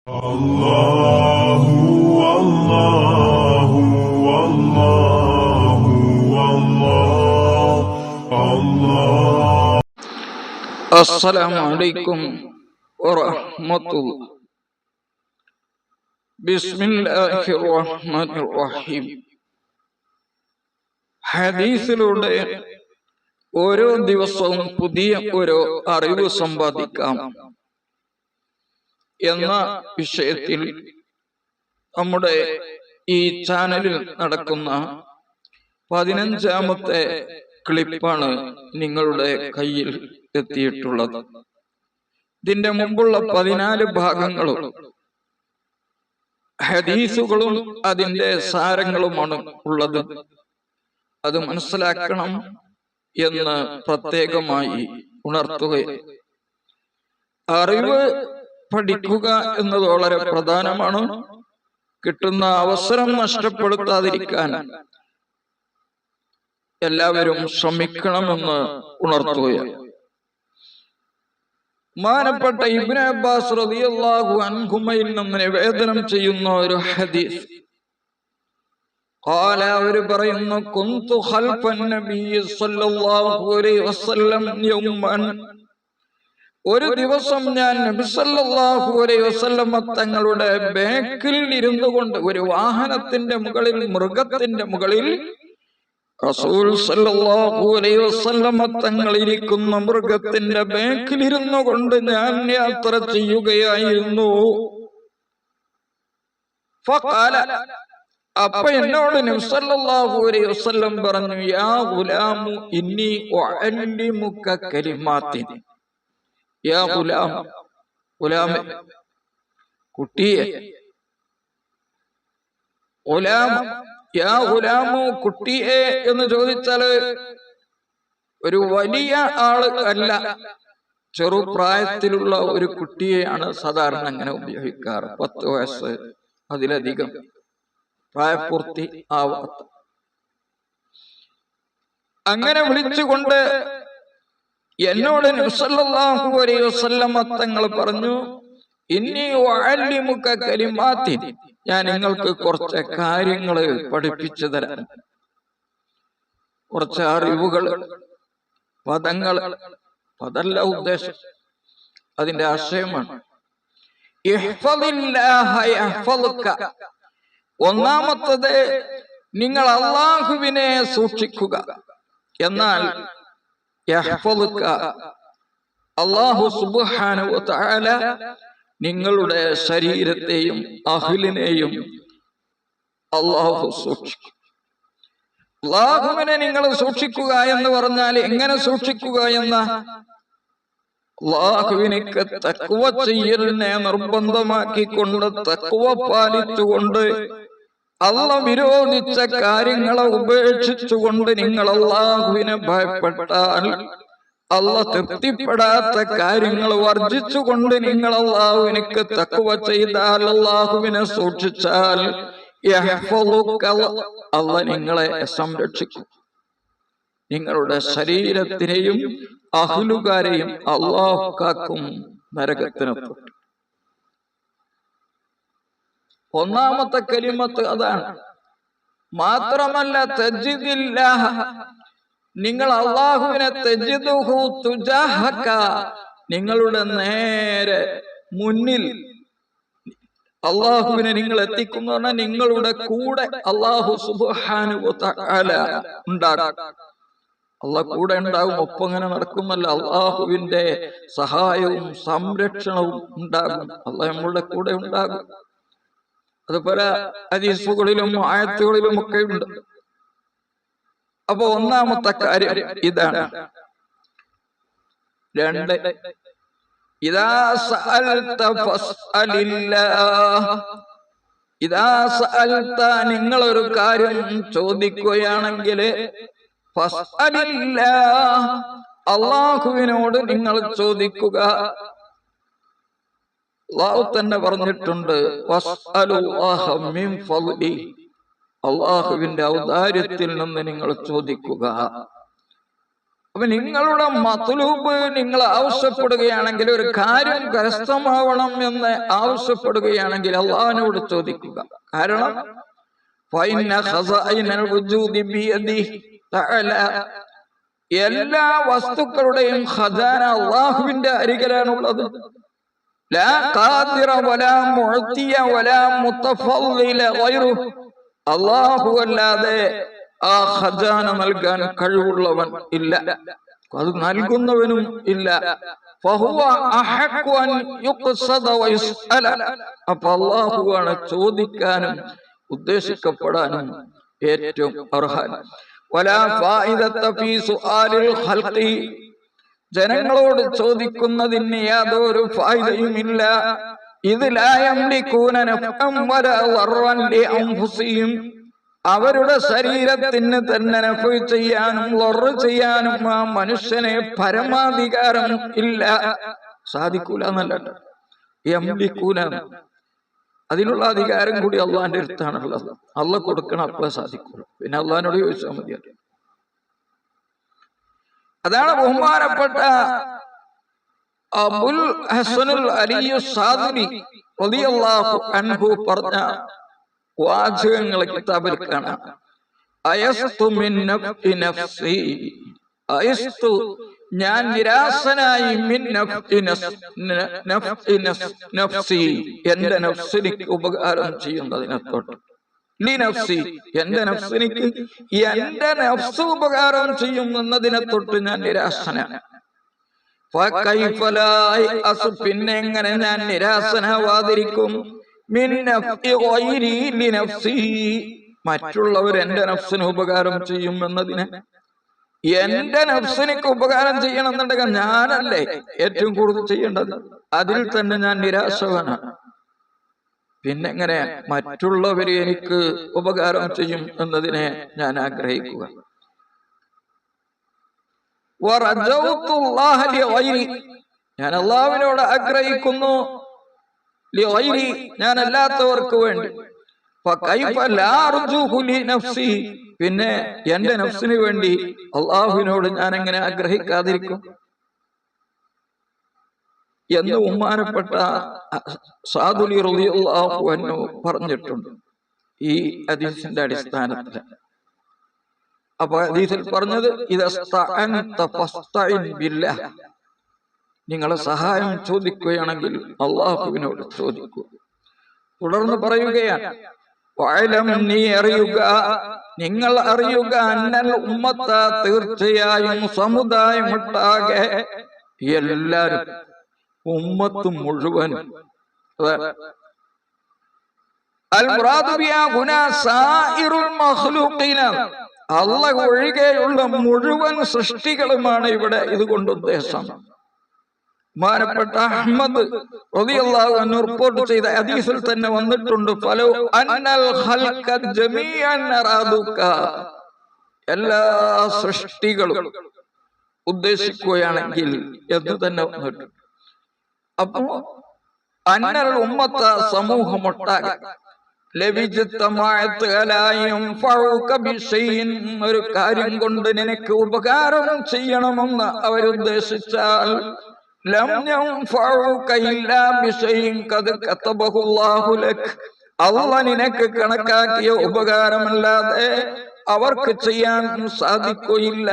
അല്ലാഹു അല്ലാഹു അല്ലാഹു അല്ലാഹു. അസ്സലാമു അലൈക്കും വറഹ്മത്തുള്ളാഹി. ബിസ്മില്ലാഹിർ റഹ്മാനിർ റഹീം. ഹദീസിലൂടെ ഓരോ ദിവസവും പുതിയ ഓരോ അറിവ് സമ്പാദിക്കാം എന്ന വിഷയത്തിൽ നമ്മുടെ ഈ ചാനലിൽ നടക്കുന്ന 15ാമത്തെ ക്ലിപ്പാണ് നിങ്ങളുടെ കയ്യിൽ എത്തിയിട്ടുള്ളത്. ഇതിന്റെ മുമ്പുള്ള 14 ഭാഗങ്ങളും ഹദീസുകളും അതിന്റെ സാരങ്ങളുമാണ് ഉള്ളത്. അത് മനസ്സിലാക്കണം എന്ന് പ്രത്യേകമായി ഉണർത്തുകയാണ്. അറിവ് പഠിക്കുക എന്നത് വളരെ പ്രധാനമാണ്. കിട്ടുന്ന അവസരം നഷ്ടപ്പെടുത്താതിരിക്കാൻ എല്ലാവരും ശ്രമിക്കണമെന്ന് ഉണർത്തുകയാണ്. മാനപ്പെട്ട ഇബ്നു അബ്ബാസ് റളിയല്ലാഹു അൻഹുമയിൽ നിന്ന് നിവേദനം ചെയ്യുന്ന ഒരു ഹദീസ്. ഖാല, അവർ പറയുന്നു, കുന്തു ഖൽഫൻ നബിയ്യി സ്വല്ലല്ലാഹു അലൈഹി വസല്ലം യൗമൻ. ഒരു ദിവസം ഞാൻ നബി സല്ലല്ലാഹു അലൈഹി വസല്ലം തങ്ങളുടെ ബാക്കിൽ ഇരുന്നു കൊണ്ട്, ഒരു വാഹനത്തിന്റെ മുകളിൽ, മൃഗത്തിന്റെ മുകളിൽ റസൂൽ സല്ലല്ലാഹു അലൈഹി വസല്ലം തങ്ങൾ ഇരിക്കുന്ന മൃഗത്തിന്റെ ബാക്കിൽ ഇരുന്നു കൊണ്ട് ഞാൻ യാത്ര ചെയ്യുകയായിരുന്നു. ഫഖാല, അപ്പൊ എന്നോട് നബി സല്ലല്ലാഹു അലൈഹി വസല്ലം പറഞ്ഞു, യാ ഗുലാമു ഇന്നി ഉഅല്ലിമുക കലിമാത്തിൻ. യാ ഗുലാം, ഗുലാമേ, കുട്ടിയെ. ഗുലാം, യാ ഗുലാമു, കുട്ടിയെ എന്ന് ചോദിച്ചാല് ഒരു വലിയ ആള് അല്ല, ചെറുപ്രായത്തിലുള്ള ഒരു കുട്ടിയെയാണ് സാധാരണ അങ്ങനെ ഉപയോഗിക്കാറ്. 10 വയസ്സ് അതിലധികം പ്രായപൂർത്തി ആവാത്ത. അങ്ങനെ വിളിച്ചുകൊണ്ട് എന്നോട് നബി സല്ലല്ലാഹു അലൈഹി വസല്ലം തങ്ങൾ പറഞ്ഞു, ഇന്നി ഉഅല്ലിമുക കലിമാത്തിൻ, ഞാൻ നിങ്ങൾക്ക് കുറച്ച് കാര്യങ്ങൾ പഠിപ്പിച്ചു തരാം. കുറച്ച് അറിവുകൾ, പദങ്ങൾ. അതല്ല ഉദ്ദേശം, അതിന്റെ ആശയമാണ്. ഇഹ്ഫദില്ലാഹ യഹ്ഫദുക. ഒന്നാമത്തത്, നിങ്ങൾ അല്ലാഹുവിനെ സൂക്ഷിക്കുക. എന്നാൽ യഹ്ഫദുക, അല്ലാഹു സുബ്ഹാനഹു വ തആല നിങ്ങളുടെ ശരീരത്തെയും അഹ്ലിനെയും അല്ലാഹു സൂക്ഷിക്കും. അല്ലാഹുവിനെ നിങ്ങൾ സൂക്ഷിക്കുക എന്ന് പറഞ്ഞാൽ എങ്ങനെ സൂക്ഷിക്കുക എന്ന? അല്ലാഹുവിനേക്ക് തഖ്വ ചെയ്യലിനെ നിർബന്ധമാക്കിക്കൊണ്ട്, തഖ്വ പാലിച്ചുകൊണ്ട്, അല്ലാഹു വിരോധിച്ച കാര്യങ്ങളെ ഉപേക്ഷിച്ചുകൊണ്ട് നിങ്ങൾ അല്ലാഹുവിനെ ഭയപ്പെട്ടാൽ, അല്ലാഹു തൃപ്തിപ്പെടാത്ത കാര്യങ്ങൾ വർജിച്ചുകൊണ്ട് നിങ്ങൾ അല്ലാഹുവിനേക്ക് തഖ്വ ചെയ്താൽ, അല്ലാഹുവിനെ സൂക്ഷിച്ചാൽ, യഹ്ഫദുക, അല്ലാഹു നിങ്ങളെ സംരക്ഷിക്കും. നിങ്ങളുടെ ശരീരത്തിനെയും അഹ്ലുകാരെയും അല്ലാഹു കാക്കും നരകത്തിന് തൊട്ട്. ഒന്നാമത്തെ കലിമത്ത് അതാണ്. മാത്രമല്ല, തജിദില്ലാഹ, നിങ്ങൾ അല്ലാഹുവിനെ തജിദുഹു തുജാഹക, നിങ്ങളുടെ നേരെ മുന്നിൽ അല്ലാഹുവിനെ നിങ്ങൾ എത്തിക്കുന്ന, നിങ്ങളുടെ കൂടെ അല്ലാഹു സുബ്ഹാനഹു വ തആല ഉണ്ടാകും. അല്ലാഹു കൂടെ ഉണ്ടാകും. ഒപ്പം അങ്ങനെ നടക്കുമല്ല, അല്ലാഹുവിന്റെ സഹായവും സംരക്ഷണവും ഉണ്ടാകും. അല്ലാഹു നമ്മളുടെ കൂടെ ഉണ്ടാകും. അത് പല ഹദീസുകളിലും ആയത്തുകളിലും ഒക്കെ ഉണ്ട്. അപ്പൊ ഒന്നാമത്തെ കാര്യം ഇതാണ്. 2, ഇദാ സഅൽത ഫസ്അലില്ലാഹ്. ഇദാ സഅൽത, നിങ്ങൾ ഒരു കാര്യം ചോദിക്കുകയാണെങ്കിൽ, ഫസ്അലില്ലാഹ്, അല്ലാഹുവിനോട് നിങ്ങൾ ചോദിക്കുക. അല്ലാഹു തന്നെ പറഞ്ഞിട്ടുണ്ട്, വസ്അലുല്ലാഹ മിൻ ഫദ്ലി, അല്ലാഹുവിന്റെ ഔദാര്യത്തിൽ നിന്ന് നിങ്ങൾ ചോദിക്കുക. അപ്പൊ നിങ്ങളുടെ മത്ലൂബ് നിങ്ങൾ ആവശ്യപ്പെടുകയാണെങ്കിൽ, ഒരു കാര്യം കരസ്ഥമാവണം എന്ന് ആവശ്യപ്പെടുകയാണെങ്കിൽ അള്ളാഹിനോട് ചോദിക്കുക. കാരണം എല്ലാ വസ്തുക്കളുടെയും ഖസാന അള്ളാഹുവിന്റെ അരികിലാണുള്ളത്. ലാ ഖാദിറ വലാ മുഅ്തിയ വലാ മുതഫദ്ദില ഗൈറുഹു. അല്ലാഹു അല്ലാതെ ആ ഖസാന നൽകാൻ കഴിവുള്ളവൻ ഇല്ല, അത് നൽകുന്നവനും ഇല്ല. ഫഹുവ അഹഖു അൻ യുഖ്സദ വയുസ്അല. അപ്പോൾ അല്ലാഹുവാണ് ചോദിക്കാനും ഉദ്ദേശിക്കപ്പെടാനും ഏറ്റവും അർഹൻ. വലാ ഫായിദത ഫീ സുആലിൽ ഖൽഖി. ജനങ്ങളോട് ചോദിക്കുന്നതിന് യാതൊരു ഫായിദയുമില്ല. ഇത് ലാ യംലികൂന നഫഅൻ വലാ ദർറൻ ലിഅൻഫുസിഹിം. അവരുടെ ശരീരത്തിന് തന്നെ നഫ്ഉ ചെയ്യാനും ദർറ് ചെയ്യാനും ആ മനുഷ്യനെ പരമാധികാരം ഇല്ല, സാധിക്കൂല എന്നല്ല, യംലികൂന, അതിനുള്ള അധികാരം കൂടി അള്ളാഹിന്റെ അടുത്താണുള്ളത്. അള്ളാഹ് കൊടുക്കണം, അപ്പളേ സാധിക്കുള്ളൂ. പിന്നെ അള്ളാഹിനോട് ചോദിച്ചാൽ മതിയല്ലോ. അതാണ് ബഹുമാനപ്പെട്ട അബുൽ ഹസനുൽ അലിയു സാദുരി റളിയല്ലാഹു അൻഹു പറഞ്ഞ വാചകങ്ങളെ കിതാബിൽ കാണാം. അയസ്തു മിൻ നഫ്ഇ നഫ്സി, അയസ്തു ഞാൻ നിരാശനായി, മിൻ നഫ്ഇ നഫ്സി എന്റെ നഫ്സിനിക്ക് ഉപകാരം ചെയ്യുന്നതിനെ തൊട്ട്, ലിനഫ്സി എന്റെ നഫ്സിനിക്ക് എന്റെ നഫ്സ് ഉപകാരം ചെയ്യുന്നതിനെ തൊട്ട് ഞാൻ നിരാശനാണ്. പിന്നെ എങ്ങനെ ഞാൻ നിരാശനാവാതിരിക്കും? മറ്റുള്ളവർ എന്റെ നഫ്സിന് ഉപകാരം ചെയ്യും എന്നതിന്, എന്റെ നഫ്സിനിക്ക് ഉപകാരം ചെയ്യണം എന്നുണ്ടെങ്കിൽ ഞാനല്ലേ ഏറ്റവും കൂടുതൽ ചെയ്യേണ്ടത്? അതിൽ തന്നെ ഞാൻ നിരാശവാനാണ്. പിന്നെങ്ങനെ മറ്റുള്ളവര് എനിക്ക് ഉപകാരം ചെയ്യും എന്നതിനെ ഞാൻ ആഗ്രഹിക്കുക? ഞാൻ അള്ളാഹുവിനോട് ആഗ്രഹിക്കുന്നു, ഞാൻ അല്ലാത്തവർക്ക് വേണ്ടി. പിന്നെ എന്റെ നഫ്സിന് വേണ്ടി അള്ളാഹുവിനോട് ഞാൻ എങ്ങനെ ആഗ്രഹിക്കാതിരിക്കും എന്ന് ബഹുമാനപ്പെട്ട സാദുലി റളിയല്ലാഹു അൻഹു പറഞ്ഞിട്ടുണ്ട് ഈ ഹദീസിന്റെ അടിസ്ഥാനത്തിൽ. അപ്പൊ ഹദീസിൽ പറഞ്ഞത്, ഇദസ്തഅൻത ഫസ്തഇൻ ബില്ലാഹ്, നിങ്ങളെ സഹായം ചോദിക്കുകയാണെങ്കിൽ അള്ളാഹുവിനോട് ചോദിക്കൂ. തുടർന്ന് പറയുകയാണ്, വഅലം, നീ അറിയുക, നിങ്ങൾ അറിയുക, അന്നൽ ഉമ്മത്ത, തീർച്ചയായും സമുദായമൊട്ടാകെ, എല്ലാരും, ഉമ്മത്ത് മുഴുവൻ, അൽ മുറാദു ബിഹാ ഹുനാ സായിറുൽ മഖ്ലൂഖീന, അല്ലാഹു ഒഴികെയുള്ള മുഴുവൻ സൃഷ്ടികളുമാണ് ഇവിടെ ഇതുകൊണ്ട് ഉദ്ദേശം. ബഹുമാനപ്പെട്ട അഹ്മദ് റളിയല്ലാഹു അൻഹു റിപ്പോർട്ട് ചെയ്ത ഹദീസിൽ തന്നെ വന്നിട്ടുണ്ട്, ഫലൗ അന്നൽ ഖൽഖ ജമീഅൻ അറാദുക, എല്ലാ സൃഷ്ടികളും ഉദ്ദേശിക്കുകയാണെങ്കിൽ എന്ന് തന്നെ വന്നിട്ടുണ്ട്. അപ്പോ അന്നൽ ഉമ്മത്ത, സമൂഹമൊട്ടാകെ, ഒരു കാര്യം കൊണ്ട് നിനക്ക് ഉപകാരം ചെയ്യണമെന്ന് അവരുദ്ദേശിച്ചാൽ, അള്ളാഹ് നിനക്ക് കണക്കാക്കിയ ഉപകാരമല്ലാതെ അവർക്ക് ചെയ്യാൻ സാധിക്കുകയില്ല.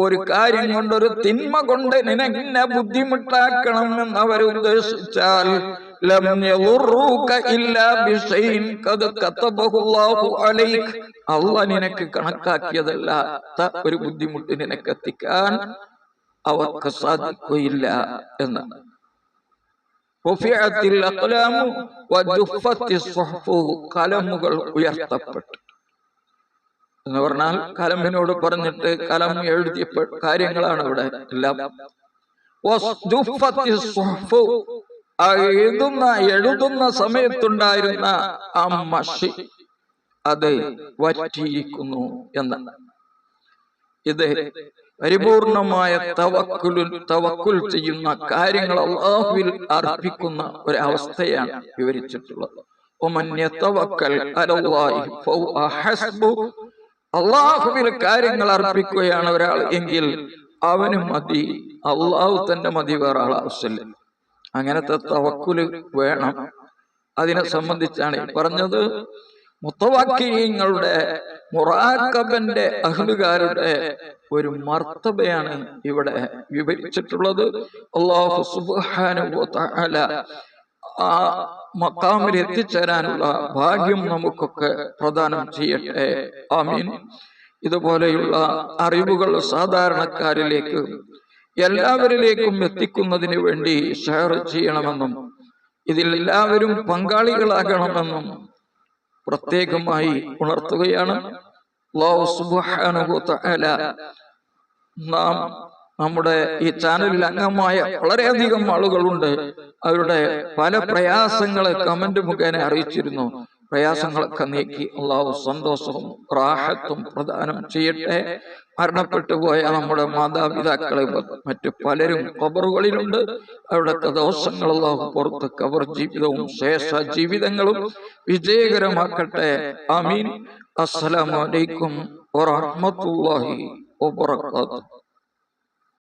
ഒരു കാര്യം കൊണ്ട്, ഒരു തിന്മ കൊണ്ട് നിനക്ക് ബുദ്ധിമുട്ടാക്കണം എന്ന് അവർ ഉദ്ദേശിച്ചാൽ, അള്ളാഹ് നിനക്ക് കണക്കാക്കിയതല്ലാത്ത ഒരു ബുദ്ധിമുട്ട് നിനക്ക് എത്തിക്കാൻ അവർക്ക് സാധിക്കുകയില്ല എന്നാണ്. കലമുകൾ ഉയർത്തപ്പെട്ടു എന്ന് പറഞ്ഞാൽ, കലമിനോട് പറഞ്ഞിട്ട് കലം എഴുതിയ കാര്യങ്ങളാണ് ഇവിടെ എല്ലാം. എഴുതുന്ന സമയത്തുണ്ടായിരുന്ന ആ മഷി അത് വറ്റിയിരിക്കുന്നു എന്നാണ്. ഇത് പരിപൂർണമായ തവക്കുൽ ചെയ്യുന്ന കാര്യങ്ങൾ അല്ലാഹുവിൽ അർപ്പിക്കുന്ന ഒരവസ്ഥയാണ് വിവരിച്ചിട്ടുള്ളത്. അള്ളാഹുവിൽ കാര്യങ്ങൾ അർപ്പിക്കുകയാണ് ഒരാൾ എങ്കിൽ അവന് മതി, അള്ളാഹു തന്നെ മതി, വേറെ ആൾ ആവശ്യമില്ല. അങ്ങനത്തെ തവക്കുല് വേണം. അതിനെ സംബന്ധിച്ചാണ് പറഞ്ഞത്. മുത്തവക്കിഈങ്ങളുടെ മുറാഖബന്റെ അഹ്ലുകാരുടെ ഒരു മർത്തബയാണ് ഇവിടെ വിവരിച്ചിട്ടുള്ളത്. അല്ലാഹു സുബ്ഹാനഹു വ തആല ആ മഖാമിൽ എത്തിച്ചേരാനുള്ള ഭാഗ്യം നമുക്കൊക്കെ പ്രദാനം ചെയ്യട്ടെ. ആമീൻ. ഇതുപോലെയുള്ള അറിവുകൾ സാധാരണക്കാരിലേക്ക് എല്ലാവരിലേക്കും എത്തിക്കുന്നതിന് വേണ്ടി ഷെയർ ചെയ്യണമെന്നും ഇതിൽ എല്ലാവരും പങ്കാളികളാകണമെന്നും പ്രത്യേകമായി ഉണർത്തുകയാണ്. അല്ലാഹു സുബ്ഹാനഹു വ തആല നാം നമ്മുടെ ഈ ചാനലിൽ അംഗമായ വളരെയധികം ആളുകളുണ്ട്. അവരുടെ പല പ്രയാസങ്ങളെ കമന്റ് മുഖേന അറിയിച്ചിരുന്നു. പ്രയാസങ്ങളൊക്കെ നീക്കി അള്ളാഹു സന്തോഷവും റാഹത്തും പ്രദാനം ചെയ്യട്ടെ. മരണപ്പെട്ടു പോയ നമ്മുടെ മാതാപിതാക്കളെ മറ്റു പലരും ഖബറുകളിലുണ്ട്. അവരുടെ ദോഷങ്ങൾ അള്ളാഹു പുറത്ത് ഖബർ ജീവിതവും ശേഷ ജീവിതങ്ങളും വിജയകരമാക്കട്ടെ. ആമീൻ. അസ്സലാമു അലൈക്കും വറഹ്മത്തുള്ളാഹി വബറകാതുഹു.